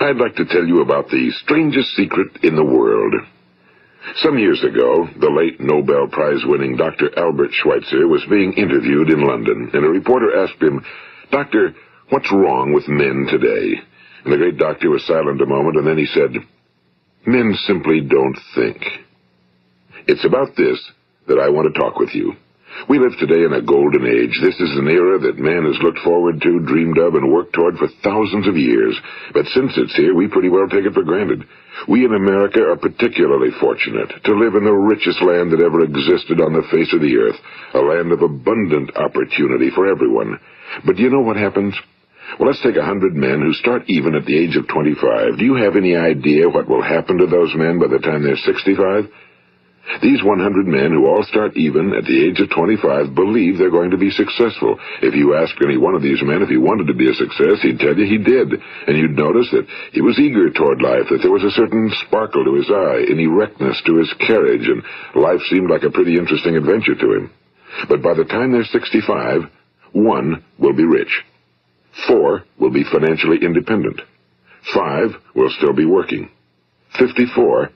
I'd like to tell you about the strangest secret in the world. Some years ago, the late Nobel Prize-winning Dr. Albert Schweitzer was being interviewed in London, and a reporter asked him, "Doctor, what's wrong with men today?" And the great doctor was silent a moment, and then he said, "Men simply don't think." It's about this that I want to talk with you. We live today in a golden age. This is an era that man has looked forward to, dreamed of, and worked toward for thousands of years. But since it's here, we pretty well take it for granted. We in America are particularly fortunate to live in the richest land that ever existed on the face of the earth, a land of abundant opportunity for everyone. But do you know what happens? Well, let's take 100 men who start even at the age of 25. Do you have any idea what will happen to those men by the time they're 65? These 100 men who all start even at the age of 25 believe they're going to be successful. If you asked any one of these men if he wanted to be a success, he'd tell you he did. And you'd notice that he was eager toward life, that there was a certain sparkle to his eye, an erectness to his carriage, and life seemed like a pretty interesting adventure to him. But by the time they're 65, 1 will be rich. 4 will be financially independent. 5 will still be working. 54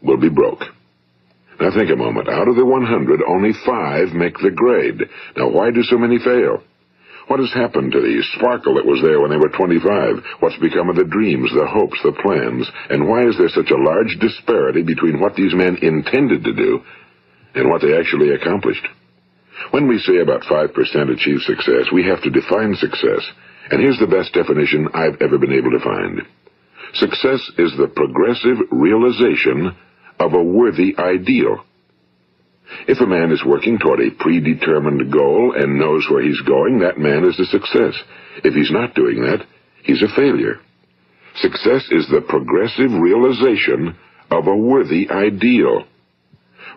will be broke. Now think a moment. Out of the 100, only 5 make the grade. Now why do so many fail? What has happened to the sparkle that was there when they were 25? What's become of the dreams, the hopes, the plans? And why is there such a large disparity between what these men intended to do and what they actually accomplished? When we say about 5% achieve success, we have to define success. And here's the best definition I've ever been able to find. Success is the progressive realization of a worthy ideal. If a man is working toward a predetermined goal and knows where he's going, that man is a success. If he's not doing that, he's a failure. Success is the progressive realization of a worthy ideal.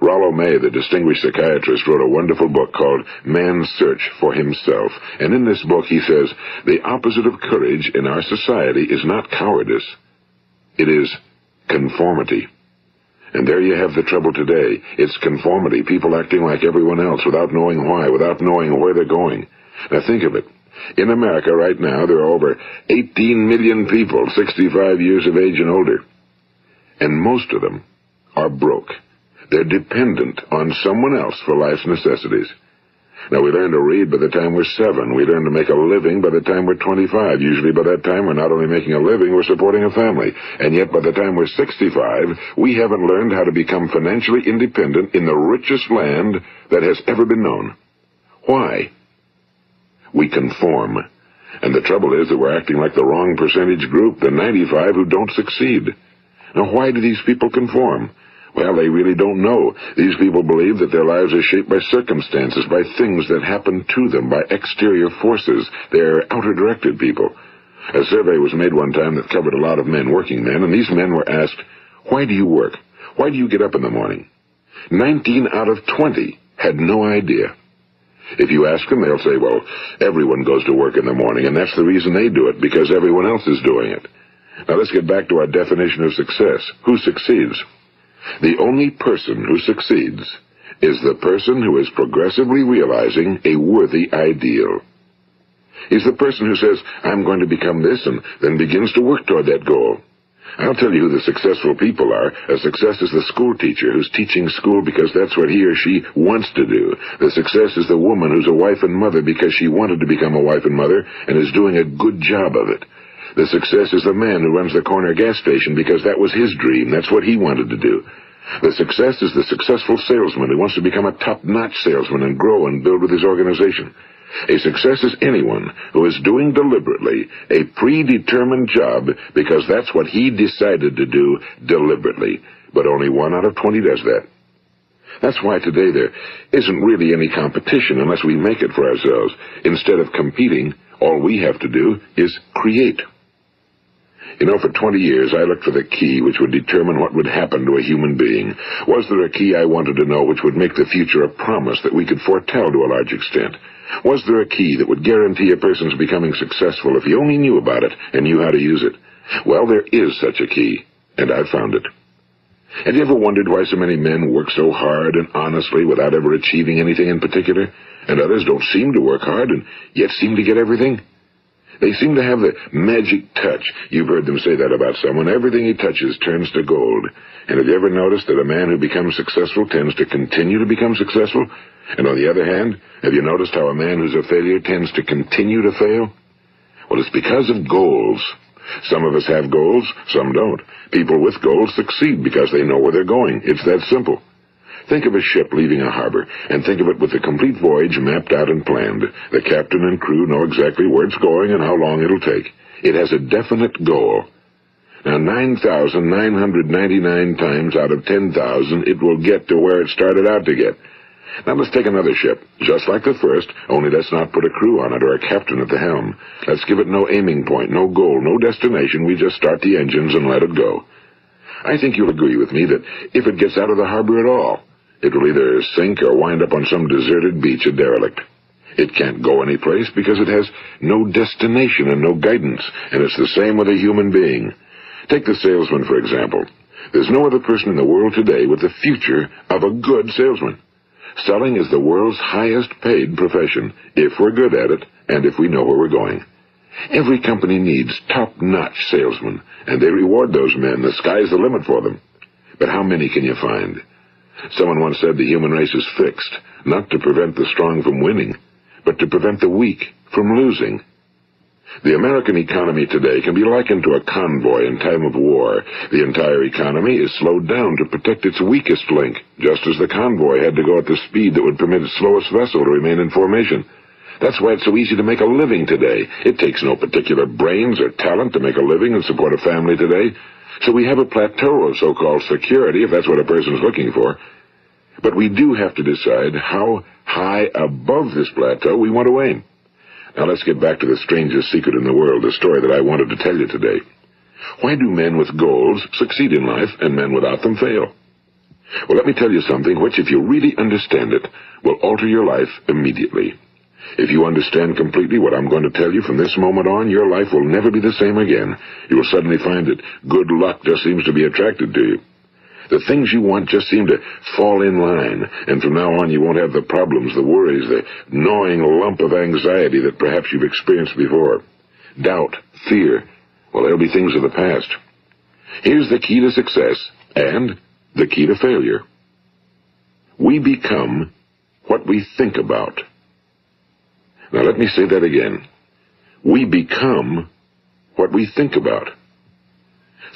Rollo May, the distinguished psychiatrist, wrote a wonderful book called Man's Search for Himself. And in this book he says, the opposite of courage in our society is not cowardice. It is conformity. And there you have the trouble today. It's conformity, people acting like everyone else without knowing why, without knowing where they're going. Now think of it. In America right now, there are over 18 million people 65 years of age and older. And most of them are broke. They're dependent on someone else for life's necessities. Now, we learn to read by the time we're 7. We learn to make a living by the time we're 25. Usually by that time, we're not only making a living, we're supporting a family. And yet, by the time we're 65, we haven't learned how to become financially independent in the richest land that has ever been known. Why? We conform. And the trouble is that we're acting like the wrong percentage group, the 95 who don't succeed. Now, why do these people conform? Well, they really don't know. These people believe that their lives are shaped by circumstances, by things that happen to them, by exterior forces. They're outer-directed people. A survey was made one time that covered a lot of men, working men, and these men were asked, "Why do you work? Why do you get up in the morning?" 19 out of 20 had no idea. If you ask them, they'll say, well, everyone goes to work in the morning, and that's the reason they do it, because everyone else is doing it. Now let's get back to our definition of success. Who succeeds? The only person who succeeds is the person who is progressively realizing a worthy ideal. He's the person who says, I'm going to become this, and then begins to work toward that goal. I'll tell you who the successful people are. A success is the school teacher who's teaching school because that's what he or she wants to do. The success is the woman who's a wife and mother because she wanted to become a wife and mother and is doing a good job of it. The success is the man who runs the corner gas station because that was his dream. That's what he wanted to do. The success is the successful salesman who wants to become a top-notch salesman and grow and build with his organization. A success is anyone who is doing deliberately a predetermined job because that's what he decided to do deliberately. But only 1 out of 20 does that. That's why today there isn't really any competition unless we make it for ourselves. Instead of competing, all we have to do is create. You know, for 20 years, I looked for the key which would determine what would happen to a human being. Was there a key I wanted to know which would make the future a promise that we could foretell to a large extent? Was there a key that would guarantee a person's becoming successful if he only knew about it and knew how to use it? Well, there is such a key, and I've found it. Have you ever wondered why so many men work so hard and honestly without ever achieving anything in particular, and others don't seem to work hard and yet seem to get everything? They seem to have the magic touch. You've heard them say that about someone. Everything he touches turns to gold. And have you ever noticed that a man who becomes successful tends to continue to become successful? And on the other hand, have you noticed how a man who's a failure tends to continue to fail? Well, it's because of goals. Some of us have goals, some don't. People with goals succeed because they know where they're going. It's that simple. Think of a ship leaving a harbor, and think of it with the complete voyage mapped out and planned. The captain and crew know exactly where it's going and how long it'll take. It has a definite goal. Now, 9,999 times out of 10,000, it will get to where it started out to get. Now let's take another ship, just like the first, only let's not put a crew on it or a captain at the helm. Let's give it no aiming point, no goal, no destination. We just start the engines and let it go. I think you'll agree with me that if it gets out of the harbor at all, it will either sink or wind up on some deserted beach, a derelict. It can't go anyplace because it has no destination and no guidance, and it's the same with a human being. Take the salesman, for example. There's no other person in the world today with the future of a good salesman. Selling is the world's highest paid profession, if we're good at it, and if we know where we're going. Every company needs top-notch salesmen, and they reward those men. The sky's the limit for them. But how many can you find? Someone once said the human race is fixed, not to prevent the strong from winning, but to prevent the weak from losing. The American economy today can be likened to a convoy in time of war. The entire economy is slowed down to protect its weakest link, just as the convoy had to go at the speed that would permit its slowest vessel to remain in formation. That's why it's so easy to make a living today. It takes no particular brains or talent to make a living and support a family today. So we have a plateau of so-called security, if that's what a person's looking for. But we do have to decide how high above this plateau we want to aim. Now let's get back to the strangest secret in the world, the story that I wanted to tell you today. Why do men with goals succeed in life and men without them fail? Well, let me tell you something which, if you really understand it, will alter your life immediately. If you understand completely what I'm going to tell you from this moment on, your life will never be the same again. You will suddenly find that good luck just seems to be attracted to you. The things you want just seem to fall in line, and from now on you won't have the problems, the worries, the gnawing lump of anxiety that perhaps you've experienced before. Doubt, fear, well, they'll be things of the past. Here's the key to success and the key to failure. We become what we think about. Now let me say that again. We become what we think about.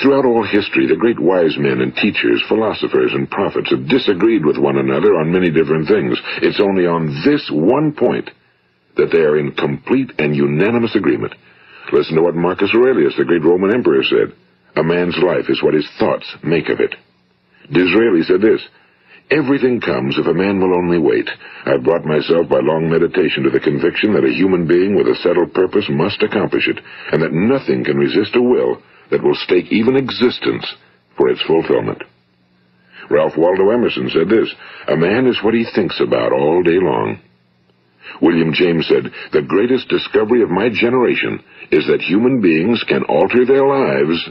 Throughout all history, the great wise men and teachers, philosophers and prophets have disagreed with one another on many different things. It's only on this one point that they are in complete and unanimous agreement. Listen to what Marcus Aurelius, the great Roman emperor, said. A man's life is what his thoughts make of it. Disraeli said this. Everything comes if a man will only wait. I've brought myself by long meditation to the conviction that a human being with a settled purpose must accomplish it, and that nothing can resist a will that will stake even existence for its fulfillment. Ralph Waldo Emerson said this, a man is what he thinks about all day long. William James said, the greatest discovery of my generation is that human beings can alter their lives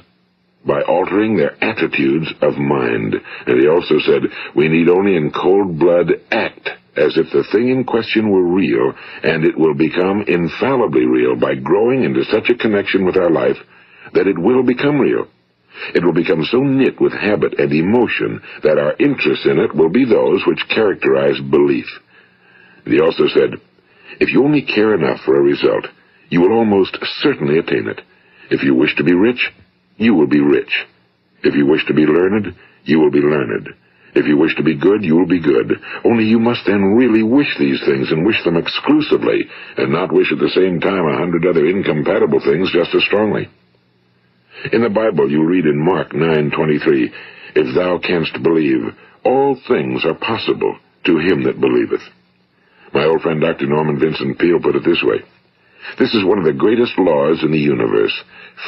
by altering their attitudes of mind. And he also said, we need only in cold blood act as if the thing in question were real, and it will become infallibly real by growing into such a connection with our life that it will become real. It will become so knit with habit and emotion that our interest in it will be those which characterize belief. And he also said, if you only care enough for a result, you will almost certainly attain it. If you wish to be rich, you will be rich. If you wish to be learned, you will be learned. If you wish to be good, you will be good. Only you must then really wish these things and wish them exclusively, and not wish at the same time 100 other incompatible things just as strongly. In the Bible, you read in Mark 9:23, if thou canst believe, all things are possible to him that believeth. My old friend Dr. Norman Vincent Peale put it this way, this is one of the greatest laws in the universe.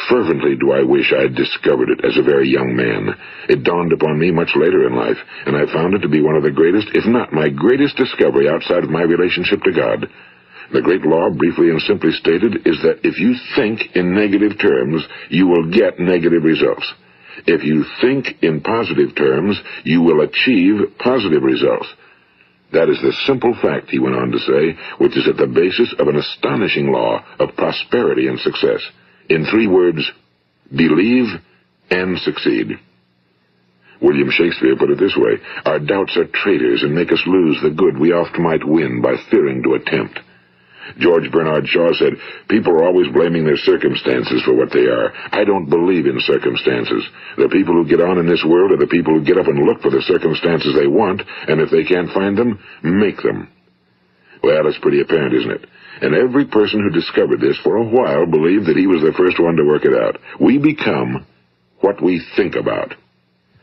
Fervently do I wish I had discovered it as a very young man. It dawned upon me much later in life, and I found it to be one of the greatest, if not my greatest discovery outside of my relationship to God. The great law, briefly and simply stated, is that if you think in negative terms, you will get negative results. If you think in positive terms, you will achieve positive results. That is the simple fact, he went on to say, which is at the basis of an astonishing law of prosperity and success. In 3 words, believe and succeed. William Shakespeare put it this way: our doubts are traitors and make us lose the good we oft might win by fearing to attempt. George Bernard Shaw said, people are always blaming their circumstances for what they are. I don't believe in circumstances. The people who get on in this world are the people who get up and look for the circumstances they want, and if they can't find them, make them. Well, it's pretty apparent, isn't it? And every person who discovered this for a while believed that he was the first one to work it out. We become what we think about.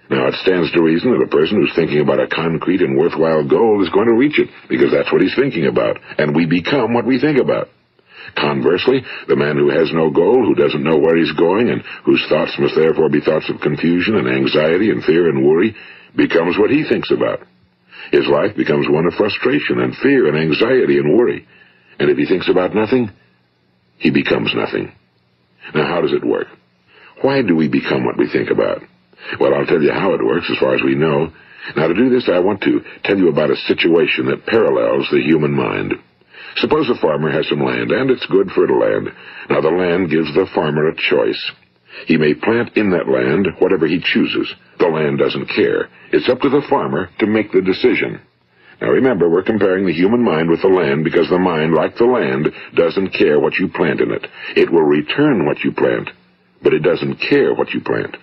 Now, it stands to reason that a person who's thinking about a concrete and worthwhile goal is going to reach it, because that's what he's thinking about, and we become what we think about. Conversely, the man who has no goal, who doesn't know where he's going, and whose thoughts must therefore be thoughts of confusion and anxiety and fear and worry, becomes what he thinks about. His life becomes one of frustration and fear and anxiety and worry. And if he thinks about nothing, he becomes nothing. Now, how does it work? Why do we become what we think about? Well, I'll tell you how it works as far as we know. Now, to do this, I want to tell you about a situation that parallels the human mind. Suppose a farmer has some land, and it's good fertile land. Now, the land gives the farmer a choice. He may plant in that land whatever he chooses. The land doesn't care. It's up to the farmer to make the decision. Now, remember, we're comparing the human mind with the land because the mind, like the land, doesn't care what you plant in it. It will return what you plant, but it doesn't care what you plant.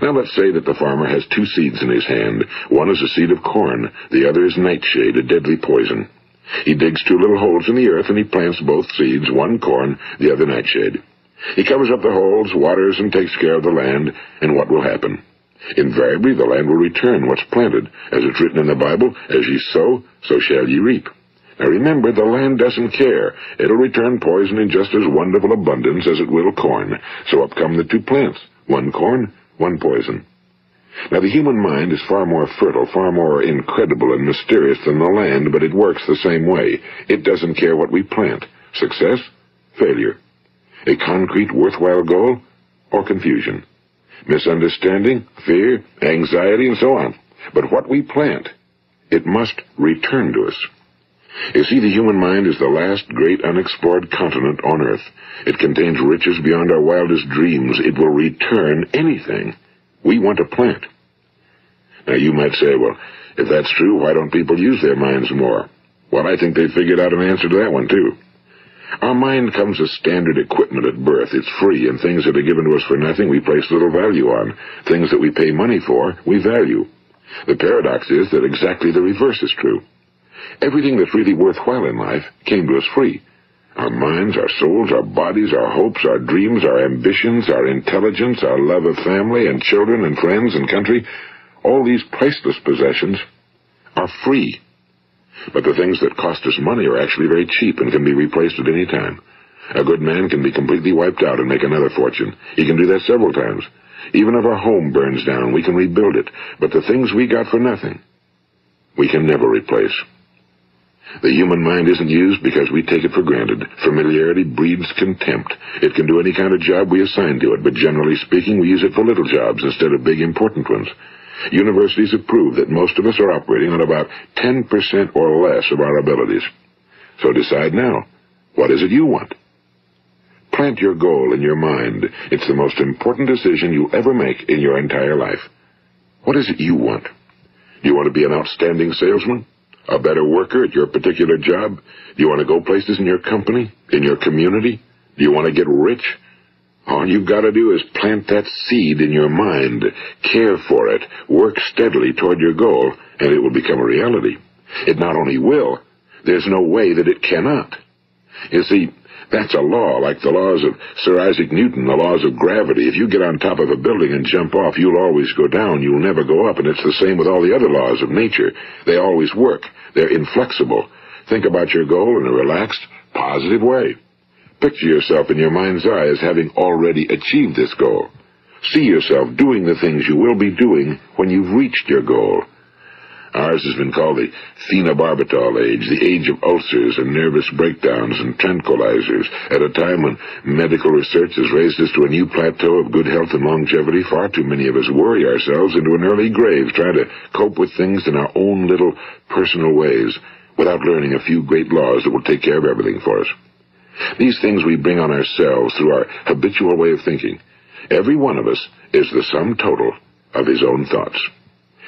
Now, let's say that the farmer has 2 seeds in his hand. One is a seed of corn. The other is nightshade, a deadly poison. He digs 2 little holes in the earth, and he plants both seeds, one corn, the other nightshade. He covers up the holes, waters, and takes care of the land, and what will happen? Invariably, the land will return what's planted. As it's written in the Bible, as ye sow, so shall ye reap. Now remember, the land doesn't care. It'll return poison in just as wonderful abundance as it will corn. So up come the 2 plants, one corn, one poison. Now, the human mind is far more fertile, far more incredible and mysterious than the land, but it works the same way. It doesn't care what we plant. Success, failure. A concrete, worthwhile goal, or confusion. Misunderstanding, fear, anxiety, and so on. But what we plant, it must return to us. You see, the human mind is the last great unexplored continent on Earth. It contains riches beyond our wildest dreams. It will return anything we want to plant. Now, you might say, well, if that's true, why don't people use their minds more? Well, I think they've figured out an answer to that one, too. Our mind comes as standard equipment at birth. It's free, and things that are given to us for nothing we place little value on. Things that we pay money for, we value. The paradox is that exactly the reverse is true. Everything that's really worthwhile in life came to us free. Our minds, our souls, our bodies, our hopes, our dreams, our ambitions, our intelligence, our love of family and children and friends and country, all these priceless possessions are free. But the things that cost us money are actually very cheap and can be replaced at any time. A good man can be completely wiped out and make another fortune. He can do that several times. Even if our home burns down, we can rebuild it. But the things we got for nothing, we can never replace. The human mind isn't used because we take it for granted. Familiarity breeds contempt. It can do any kind of job we assign to it, but generally speaking, we use it for little jobs instead of big, important ones. Universities have proved that most of us are operating on about 10% or less of our abilities. So decide now, what is it you want? Plant your goal in your mind. It's the most important decision you'll ever make in your entire life. What is it you want? Do you want to be an outstanding salesman? A better worker at your particular job? Do you want to go places in your company? In your community? Do you want to get rich? All you've got to do is plant that seed in your mind, care for it, work steadily toward your goal, and it will become a reality. It not only will, there's no way that it cannot. You see, that's a law, like the laws of Sir Isaac Newton, the laws of gravity. If you get on top of a building and jump off, you'll always go down. You'll never go up, and it's the same with all the other laws of nature. They always work. They're inflexible. Think about your goal in a relaxed, positive way. Picture yourself in your mind's eye as having already achieved this goal. See yourself doing the things you will be doing when you've reached your goal. Ours has been called the phenobarbital age, the age of ulcers and nervous breakdowns and tranquilizers, at a time when medical research has raised us to a new plateau of good health and longevity. Far too many of us worry ourselves into an early grave, trying to cope with things in our own little personal ways, without learning a few great laws that will take care of everything for us. These things we bring on ourselves through our habitual way of thinking. Every one of us is the sum total of his own thoughts.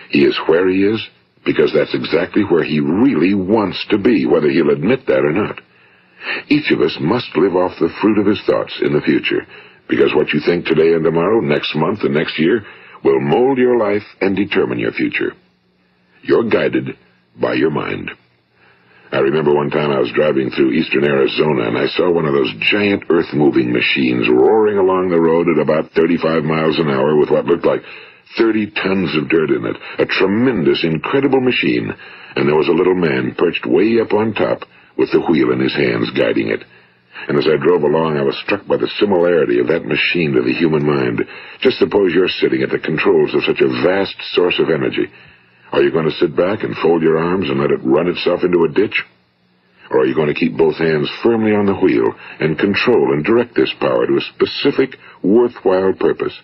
He is where he is because that's exactly where he really wants to be, whether he'll admit that or not. Each of us must live off the fruit of his thoughts in the future, because what you think today and tomorrow, next month and next year, will mold your life and determine your future. You're guided by your mind. I remember one time I was driving through eastern Arizona, and I saw one of those giant earth-moving machines roaring along the road at about 35 miles an hour with what looked like 30 tons of dirt in it. A tremendous, incredible machine, and there was a little man perched way up on top with the wheel in his hands guiding it. And as I drove along, I was struck by the similarity of that machine to the human mind. Just suppose you're sitting at the controls of such a vast source of energy. Are you going to sit back and fold your arms and let it run itself into a ditch? Or are you going to keep both hands firmly on the wheel and control and direct this power to a specific, worthwhile purpose?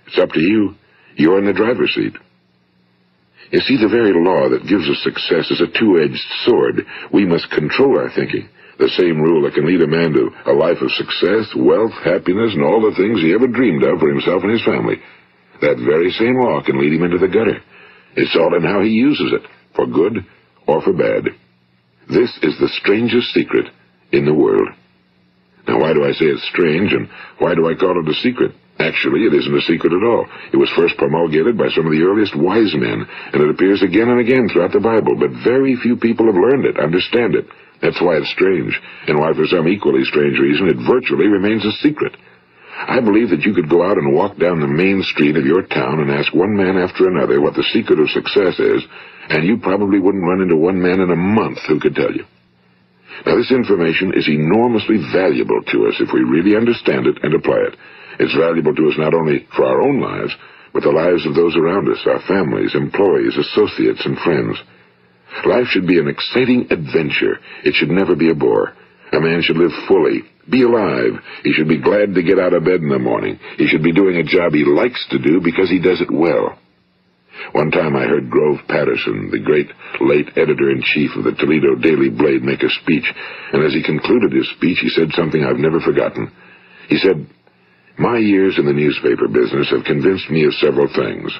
It's up to you. You're in the driver's seat. You see, the very law that gives us success is a two-edged sword. We must control our thinking. The same rule that can lead a man to a life of success, wealth, happiness, and all the things he ever dreamed of for himself and his family. That very same law can lead him into the gutter. It's all in how he uses it, for good or for bad. This is the strangest secret in the world. Now, why do I say it's strange, and why do I call it a secret? Actually, it isn't a secret at all. It was first promulgated by some of the earliest wise men, and it appears again and again throughout the Bible, but very few people have learned it, understand it. That's why it's strange, and why for some equally strange reason it virtually remains a secret. I believe that you could go out and walk down the main street of your town and ask one man after another what the secret of success is, and you probably wouldn't run into one man in a month who could tell you. Now, this information is enormously valuable to us if we really understand it and apply it. It's valuable to us not only for our own lives, but the lives of those around us, our families, employees, associates, and friends. Life should be an exciting adventure. It should never be a bore. A man should live fully, be alive. He should be glad to get out of bed in the morning. He should be doing a job he likes to do because he does it well. One time I heard Grove Patterson, the great late editor-in-chief of the Toledo Daily Blade, make a speech, and as he concluded his speech, he said something I've never forgotten. He said, "My years in the newspaper business have convinced me of several things.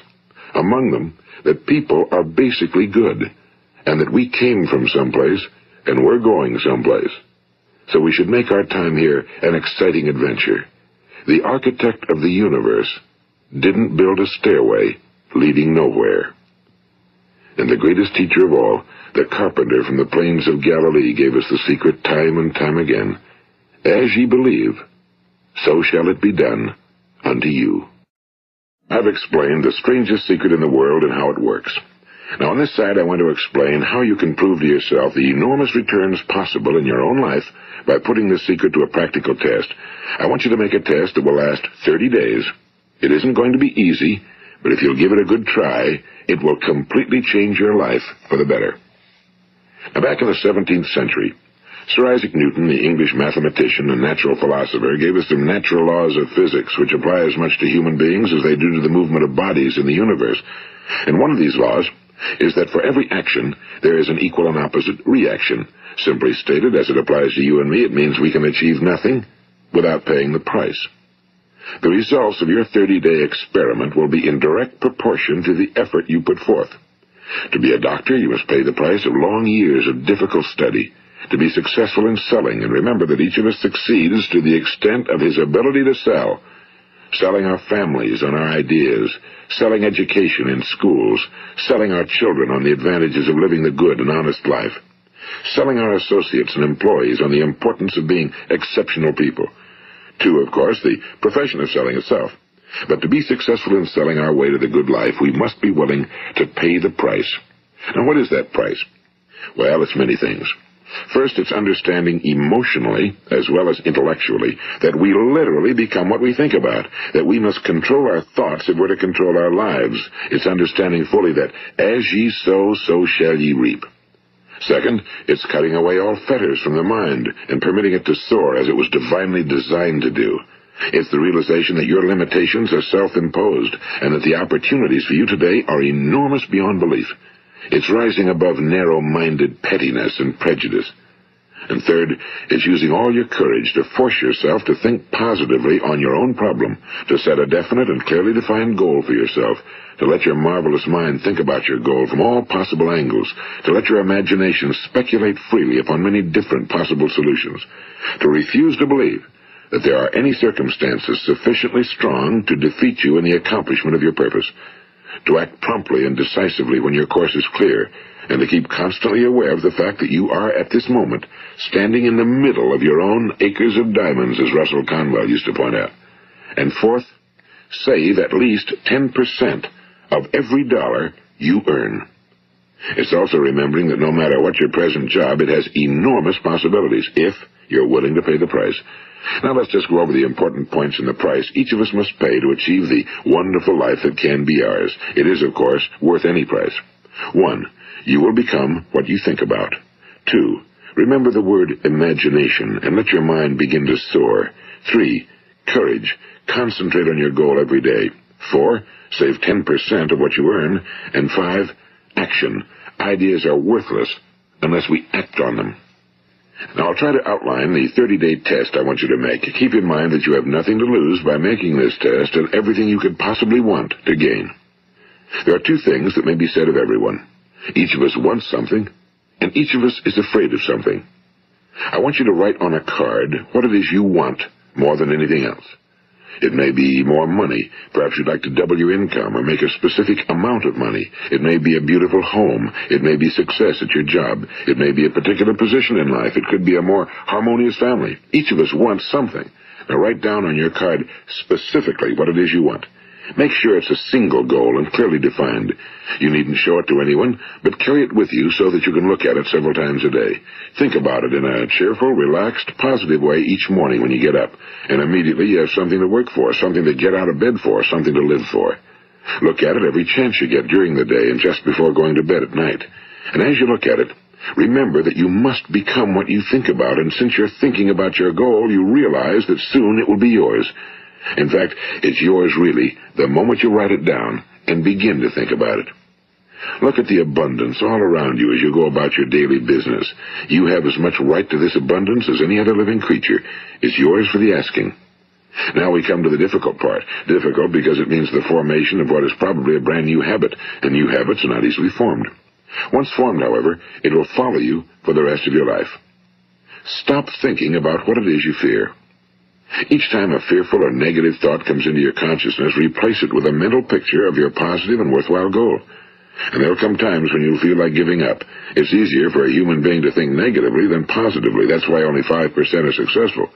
Among them, that people are basically good, and that we came from someplace, and we're going someplace. So we should make our time here an exciting adventure. The architect of the universe didn't build a stairway leading nowhere." And the greatest teacher of all, the carpenter from the plains of Galilee, gave us the secret time and time again. As ye believe, so shall it be done unto you. I've explained the strangest secret in the world and how it works. Now, on this side, I want to explain how you can prove to yourself the enormous returns possible in your own life by putting this secret to a practical test. I want you to make a test that will last 30 days. It isn't going to be easy, but if you'll give it a good try, it will completely change your life for the better. Now, back in the 17th century, Sir Isaac Newton, the English mathematician and natural philosopher, gave us some natural laws of physics which apply as much to human beings as they do to the movement of bodies in the universe. And one of these laws is that for every action, there is an equal and opposite reaction. Simply stated, as it applies to you and me, it means we can achieve nothing without paying the price. The results of your 30-day experiment will be in direct proportion to the effort you put forth. To be a doctor, you must pay the price of long years of difficult study. To be successful in selling, and remember that each of us succeeds to the extent of his ability to sell. Selling our families on our ideas, selling education in schools, selling our children on the advantages of living the good and honest life, selling our associates and employees on the importance of being exceptional people. To, of course, the profession of selling itself. But to be successful in selling our way to the good life, we must be willing to pay the price. Now, what is that price? Well, it's many things. First, it's understanding emotionally, as well as intellectually, that we literally become what we think about, that we must control our thoughts if we're to control our lives. It's understanding fully that as ye sow, so shall ye reap. Second, it's cutting away all fetters from the mind and permitting it to soar as it was divinely designed to do. It's the realization that your limitations are self-imposed and that the opportunities for you today are enormous beyond belief. It's rising above narrow-minded pettiness and prejudice. And third, it's using all your courage to force yourself to think positively on your own problem, to set a definite and clearly defined goal for yourself, to let your marvelous mind think about your goal from all possible angles, to let your imagination speculate freely upon many different possible solutions, to refuse to believe that there are any circumstances sufficiently strong to defeat you in the accomplishment of your purpose, to act promptly and decisively when your course is clear, and to keep constantly aware of the fact that you are, at this moment, standing in the middle of your own acres of diamonds, as Russell Conwell used to point out. And fourth, save at least 10% of every dollar you earn. It's also remembering that no matter what your present job, it has enormous possibilities, if you're willing to pay the price. Now let's just go over the important points in the price each of us must pay to achieve the wonderful life that can be ours. It is, of course, worth any price. 1. You will become what you think about. 2. Remember the word imagination and let your mind begin to soar. 3. Courage. Concentrate on your goal every day. 4. Save 10% of what you earn. And 5. Action. Ideas are worthless unless we act on them. Now, I'll try to outline the 30-day test I want you to make. Keep in mind that you have nothing to lose by making this test and everything you could possibly want to gain. There are two things that may be said of everyone. Each of us wants something, and each of us is afraid of something. I want you to write on a card what it is you want more than anything else. It may be more money. Perhaps you'd like to double your income or make a specific amount of money. It may be a beautiful home. It may be success at your job. It may be a particular position in life. It could be a more harmonious family. Each of us wants something. Now write down on your card specifically what it is you want. Make sure it's a single goal and clearly defined. You needn't show it to anyone, but carry it with you so that you can look at it several times a day. Think about it in a cheerful, relaxed, positive way each morning when you get up, and immediately you have something to work for, something to get out of bed for, something to live for. Look at it every chance you get during the day and just before going to bed at night. And as you look at it, remember that you must become what you think about, and since you're thinking about your goal, you realize that soon it will be yours. In fact, it's yours really the moment you write it down and begin to think about it. Look at the abundance all around you as you go about your daily business. You have as much right to this abundance as any other living creature. It's yours for the asking. Now we come to the difficult part. Difficult because it means the formation of what is probably a brand new habit, and new habits are not easily formed. Once formed, however, it will follow you for the rest of your life. Stop thinking about what it is you fear. Each time a fearful or negative thought comes into your consciousness, replace it with a mental picture of your positive and worthwhile goal. And there will come times when you'll feel like giving up. It's easier for a human being to think negatively than positively. That's why only 5% are successful.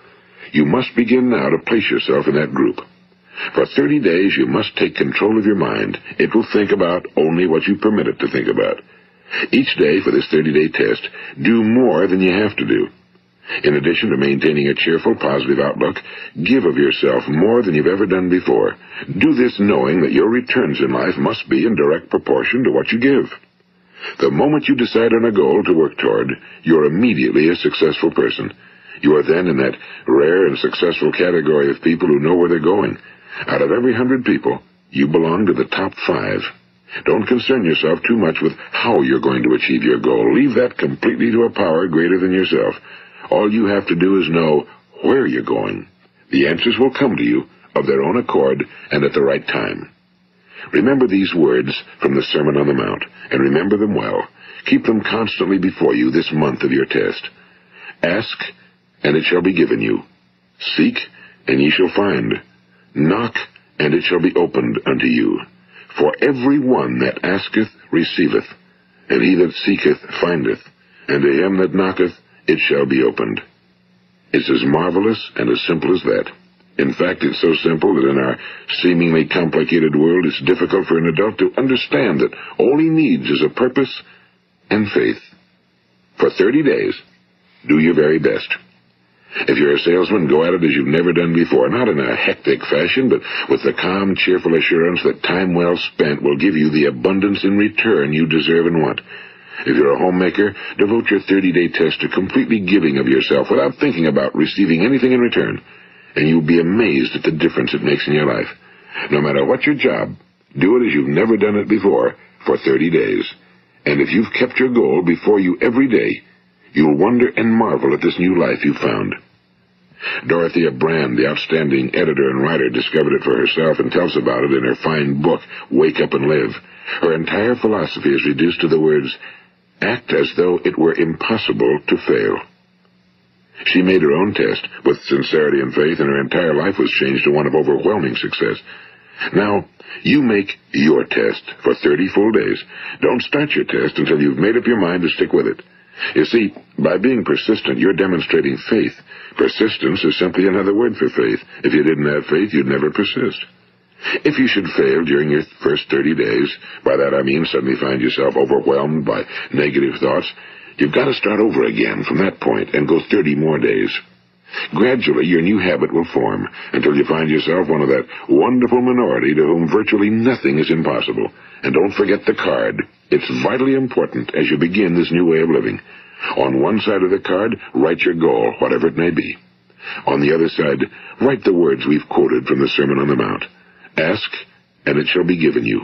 You must begin now to place yourself in that group. For 30 days, you must take control of your mind. It will think about only what you permit it to think about. Each day for this 30-day test, do more than you have to do. In addition to maintaining a cheerful, positive outlook, give of yourself more than you've ever done before. Do this knowing that your returns in life must be in direct proportion to what you give. The moment you decide on a goal to work toward, you're immediately a successful person. You are then in that rare and successful category of people who know where they're going. Out of every 100 people, you belong to the top 5. Don't concern yourself too much with how you're going to achieve your goal. Leave that completely to a power greater than yourself. All you have to do is know where you're going. The answers will come to you of their own accord and at the right time. Remember these words from the Sermon on the Mount, and remember them well. Keep them constantly before you this month of your test. Ask, and it shall be given you. Seek, and ye shall find. Knock, and it shall be opened unto you. For every one that asketh receiveth, and he that seeketh findeth, and to him that knocketh it shall be opened. It's as marvelous and as simple as that. In fact, it's so simple that in our seemingly complicated world, it's difficult for an adult to understand that all he needs is a purpose and faith. For 30 days, Do your very best. If you're a salesman, go at it as you've never done before, not in a hectic fashion, but with the calm, cheerful assurance that time well spent will give you the abundance in return you deserve and want. If you're a homemaker, devote your 30-day test to completely giving of yourself without thinking about receiving anything in return, and you'll be amazed at the difference it makes in your life. No matter what your job, do it as you've never done it before for 30 days. And if you've kept your goal before you every day, you'll wonder and marvel at this new life you've found. Dorothea Brand, the outstanding editor and writer, discovered it for herself and tells about it in her fine book, Wake Up and Live. Her entire philosophy is reduced to the words, act as though it were impossible to fail. She made her own test with sincerity and faith, and her entire life was changed to one of overwhelming success. Now, you make your test for 30 full days. Don't start your test until you've made up your mind to stick with it. You see, by being persistent, you're demonstrating faith. Persistence is simply another word for faith. If you didn't have faith, you'd never persist. If you should fail during your first 30 days, by that I mean suddenly find yourself overwhelmed by negative thoughts, you've got to start over again from that point and go 30 more days. Gradually, your new habit will form until you find yourself one of that wonderful minority to whom virtually nothing is impossible. And don't forget the card. It's vitally important as you begin this new way of living. On one side of the card, write your goal, whatever it may be. On the other side, write the words we've quoted from the Sermon on the Mount. Ask, and it shall be given you.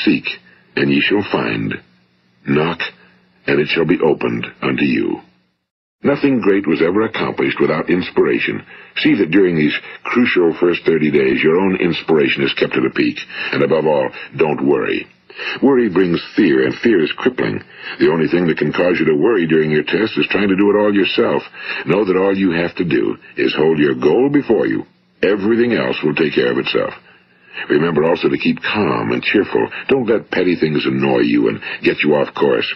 Seek, and ye shall find. Knock, and it shall be opened unto you. Nothing great was ever accomplished without inspiration. See that during these crucial first 30 days, your own inspiration is kept at a peak. And above all, don't worry. Worry brings fear, and fear is crippling. The only thing that can cause you to worry during your test is trying to do it all yourself. Know that all you have to do is hold your goal before you. Everything else will take care of itself. Remember also to keep calm and cheerful. Don't let petty things annoy you and get you off course.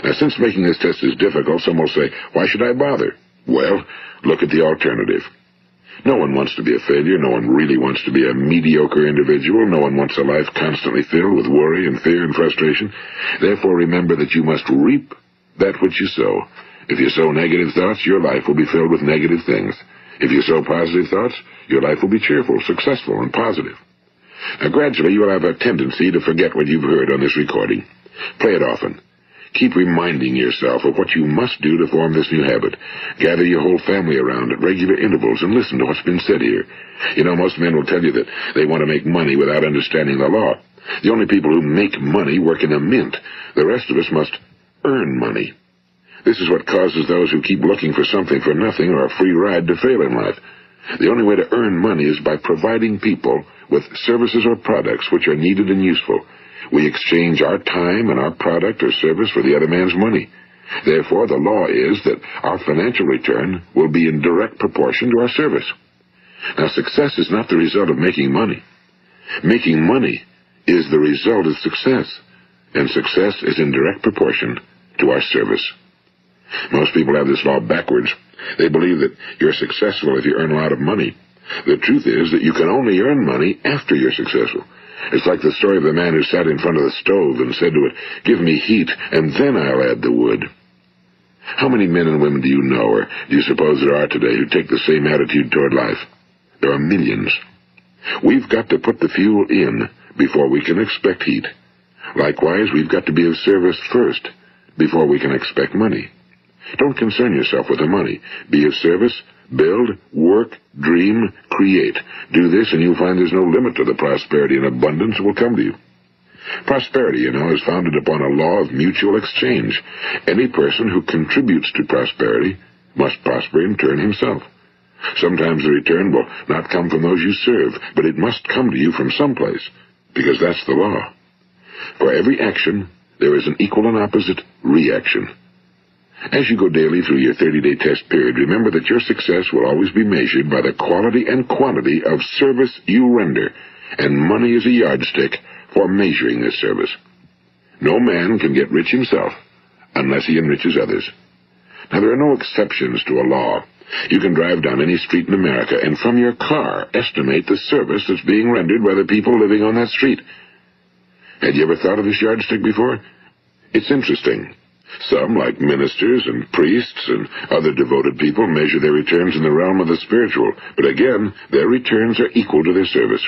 Now, since making this test is difficult, some will say, why should I bother? Well, look at the alternative. No one wants to be a failure. No one really wants to be a mediocre individual. No one wants a life constantly filled with worry and fear and frustration. Therefore, remember that you must reap that which you sow. If you sow negative thoughts, your life will be filled with negative things. If you sow positive thoughts, your life will be cheerful, successful, and positive. Now, gradually, you will have a tendency to forget what you've heard on this recording. Play it often. Keep reminding yourself of what you must do to form this new habit. Gather your whole family around at regular intervals and listen to what's been said here. You know, most men will tell you that they want to make money without understanding the law. The only people who make money work in a mint. The rest of us must earn money. This is what causes those who keep looking for something for nothing or a free ride to fail in life. The only way to earn money is by providing people with services or products which are needed and useful. We exchange our time and our product or service for the other man's money. Therefore, the law is that our financial return will be in direct proportion to our service. Now, success is not the result of making money. Making money is the result of success, and success is in direct proportion to our service. Most people have this law backwards. They believe that you're successful if you earn a lot of money. The truth is that you can only earn money after you're successful. It's like the story of the man who sat in front of the stove and said to it, "Give me heat, and then I'll add the wood." How many men and women do you know, or do you suppose there are today, who take the same attitude toward life? There are millions. We've got to put the fuel in before we can expect heat. Likewise, we've got to be of service first before we can expect money. Don't concern yourself with the money. Be of service. Build, work, dream, create. Do this, and you'll find there's no limit to the prosperity and abundance that will come to you. Prosperity, you know, is founded upon a law of mutual exchange. Any person who contributes to prosperity must prosper in turn himself. Sometimes the return will not come from those you serve, but it must come to you from someplace, because that's the law. For every action, there is an equal and opposite reaction. As you go daily through your 30-day test period, remember that your success will always be measured by the quality and quantity of service you render, and money is a yardstick for measuring this service. No man can get rich himself unless he enriches others. Now, there are no exceptions to a law. You can drive down any street in America and from your car estimate the service that's being rendered by the people living on that street. Had you ever thought of this yardstick before? It's interesting. Some, like ministers and priests and other devoted people, measure their returns in the realm of the spiritual, but again, their returns are equal to their service.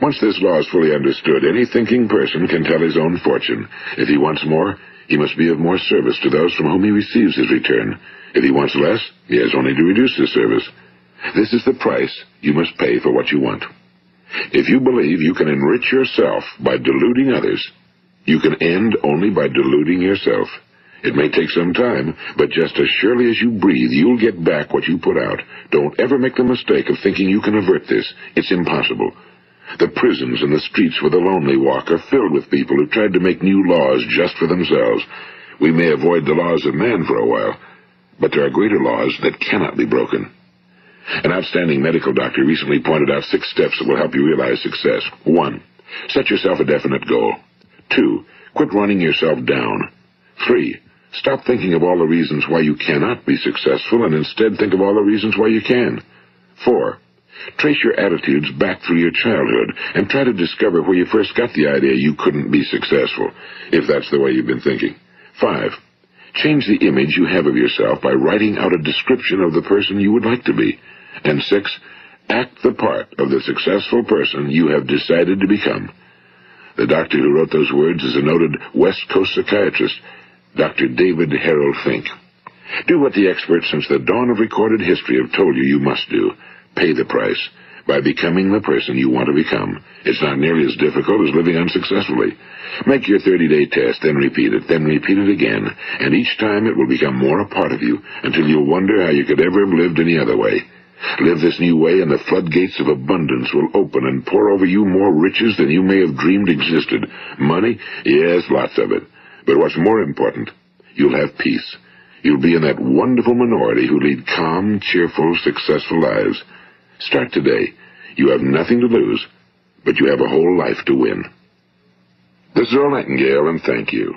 Once this law is fully understood, any thinking person can tell his own fortune. If he wants more, he must be of more service to those from whom he receives his return. If he wants less, he has only to reduce his service. This is the price you must pay for what you want. If you believe you can enrich yourself by deluding others, you can end only by deluding yourself. It may take some time, but just as surely as you breathe, you'll get back what you put out. Don't ever make the mistake of thinking you can avert this. It's impossible. The prisons and the streets where the lonely walk are filled with people who tried to make new laws just for themselves. We may avoid the laws of man for a while, but there are greater laws that cannot be broken. An outstanding medical doctor recently pointed out 6 steps that will help you realize success. 1. Set yourself a definite goal. 2. Quit running yourself down. 3. Stop thinking of all the reasons why you cannot be successful and instead think of all the reasons why you can. 4. Trace your attitudes back through your childhood and try to discover where you first got the idea you couldn't be successful, if that's the way you've been thinking. 5. Change the image you have of yourself by writing out a description of the person you would like to be. And 6. Act the part of the successful person you have decided to become. The doctor who wrote those words is a noted West Coast psychiatrist, Dr. David Harold Fink. Do what the experts since the dawn of recorded history have told you you must do. Pay the price by becoming the person you want to become. It's not nearly as difficult as living unsuccessfully. Make your 30-day test, then repeat it again, and each time it will become more a part of you until you'll wonder how you could ever have lived any other way. Live this new way and the floodgates of abundance will open and pour over you more riches than you may have dreamed existed. Money? Yes, lots of it. But what's more important, you'll have peace. You'll be in that wonderful minority who lead calm, cheerful, successful lives. Start today. You have nothing to lose, but you have a whole life to win. This is Earl Nightingale, and thank you.